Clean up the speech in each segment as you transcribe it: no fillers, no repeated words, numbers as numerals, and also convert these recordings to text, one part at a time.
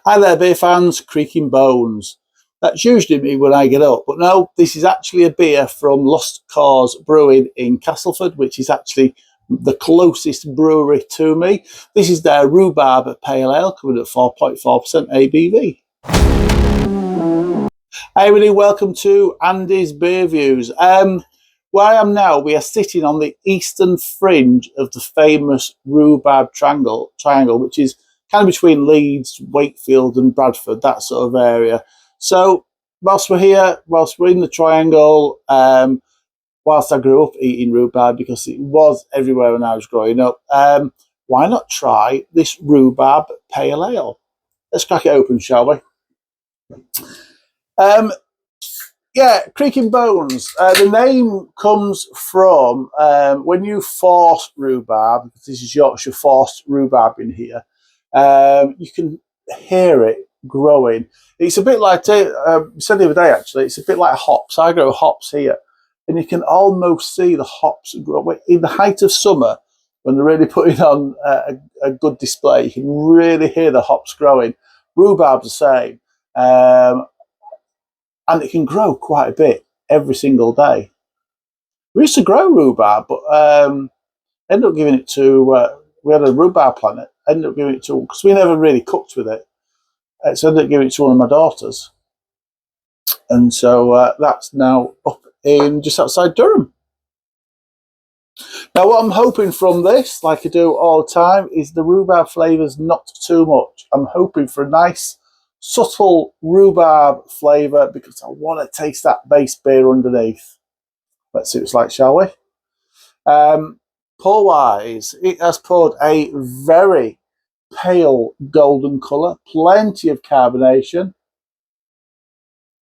Hi there, beer fans, Creaking Bones. That's usually me when I get up, but no, this is actually a beer from Lost Cause Brewing in Castleford, which is actually the closest brewery to me. This is their Rhubarb Pale Ale, coming at 4.4% ABV. Hey everybody, welcome to Andy's Beer Views. Where I am now, we are sitting on the eastern fringe of the famous Rhubarb Triangle, which is kind of between Leeds, Wakefield and Bradford, that sort of area. So whilst we're here, whilst we're in the triangle, whilst I grew up eating rhubarb because it was everywhere when I was growing up, why not try this Rhubarb Pale Ale? Let's crack it open, shall we? Yeah, Creaking Bones. The name comes from when you force rhubarb, because this is Yorkshire forced rhubarb in here, you can hear it growing. It's a bit like, I said the other day actually, it's a bit like hops. I grow hops here, and you can almost see the hops grow. In the height of summer, when they're really putting on a good display, you can really hear the hops growing. Rhubarb's the same. And it can grow quite a bit every single day. We used to grow rhubarb, but ended up giving it to, we had a rhubarb plant, ended up giving it to, because we never really cooked with it, so ended up giving it to one of my daughters. And so that's now up in just outside Durham. Now what I'm hoping from this, like I do all the time, is the rhubarb flavour's not too much. I'm hoping for a nice subtle rhubarb flavour because I want to taste that base beer underneath. Let's see what it's like, shall we? Pour wise, it has poured a very pale golden colour, plenty of carbonation,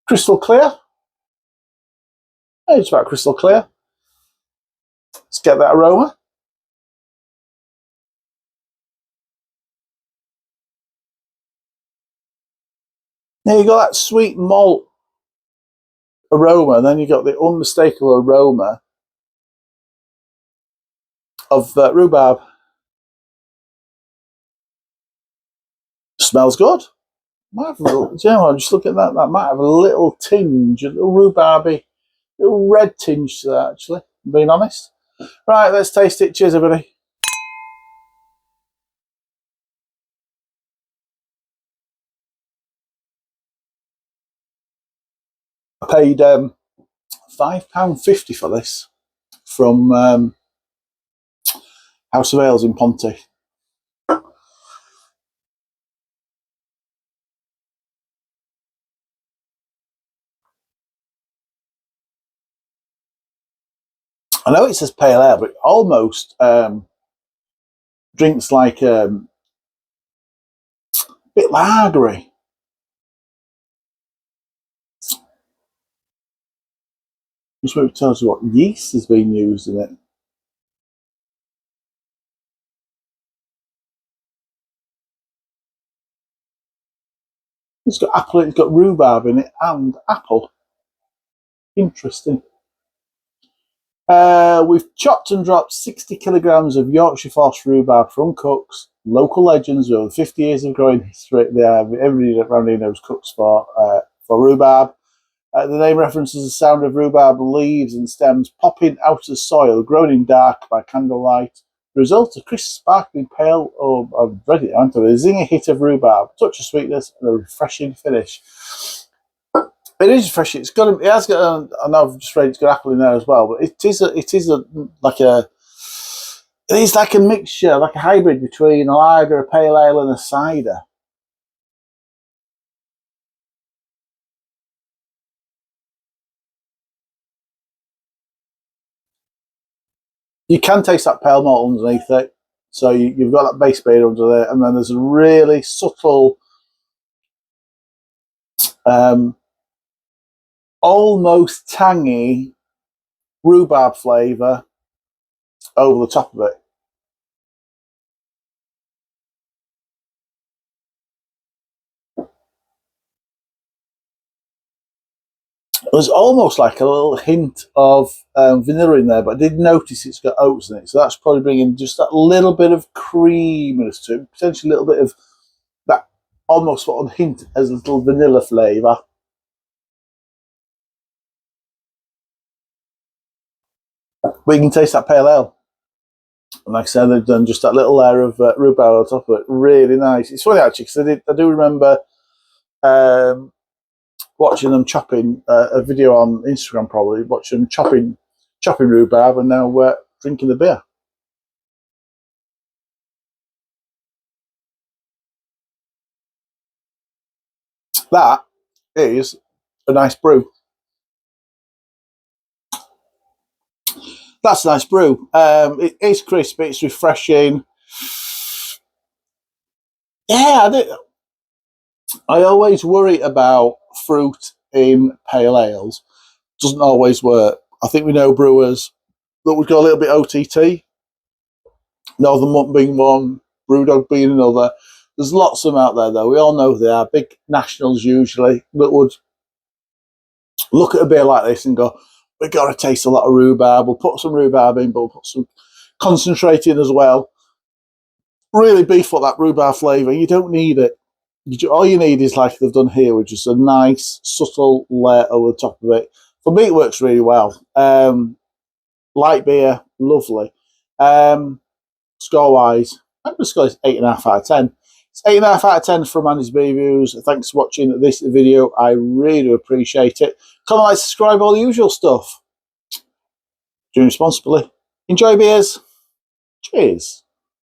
crystal clear. It's about crystal clear. Let's get that aroma. Now you got that sweet malt aroma, and then you got the unmistakable aroma of rhubarb. Smells good. Might have a little, you know, just look at that. That might have a little tinge, a little rhubarby, little red tinge to that. Actually, I'm being honest. Right, let's taste it. Cheers, everybody. I paid £5.50 for this from House of Ales in Ponty. I know it says pale ale, but it almost drinks like a bit lagery. Just maybe tells you what yeast has been used in it. It's got apple, it's got rhubarb in it and apple. Interesting. We've chopped and dropped 60 kilograms of Yorkshire forced rhubarb from Cooks, local legends with over 50 years of growing history. Everybody around here knows Cooks for rhubarb. The name references the sound of rhubarb leaves and stems popping out of the soil, grown in dark by candlelight. The result, a crisp, sparkling, pale, I've read it, haven't I? A zingy hit of rhubarb, touch of sweetness, and a refreshing finish. It is refreshing. It's got. It has got. I know I've just read it's got apple in there as well, but it is like a mixture, like a hybrid between a lager, a pale ale, and a cider. You can taste that pale malt underneath it. So you've got that base beer under there, and then there's a really subtle, almost tangy rhubarb flavour over the top of it. There's almost like a little hint of vanilla in there, but I did notice it's got oats in it, so that's probably bringing just that little bit of creaminess to it, potentially a little bit of that almost sort of hint as a little vanilla flavour. But you can taste that pale ale. And like I said, they've done just that little layer of rhubarb on top of it. Really nice. It's funny actually, because I do remember watching them chopping a video on Instagram, probably watching them chopping rhubarb, and now drinking the beer. That is a nice brew. That's a nice brew. It is crispy. It's refreshing. Yeah, I always worry about fruit in pale ales. Doesn't always work. I think we know brewers that would go a little bit OTT. Northern Monk being one, Brewdog being another. There's lots of them out there, though. We all know they are big nationals usually that would look at a beer like this and go, "We've got to taste a lot of rhubarb. We'll put some rhubarb in, but we'll put some concentrate in as well." Really beef up that rhubarb flavour. You don't need it. All you need is, like they've done here, which is a nice subtle layer over the top of it. For me, it works really well. Light beer, lovely. Score wise, I'm going to score 8.5 out of 10. It's 8.5 out of 10 from Andy's Beer Reviews. Thanks for watching this video. I really appreciate it. Comment, like, subscribe, all the usual stuff. Drink responsibly. Enjoy beers. Cheers.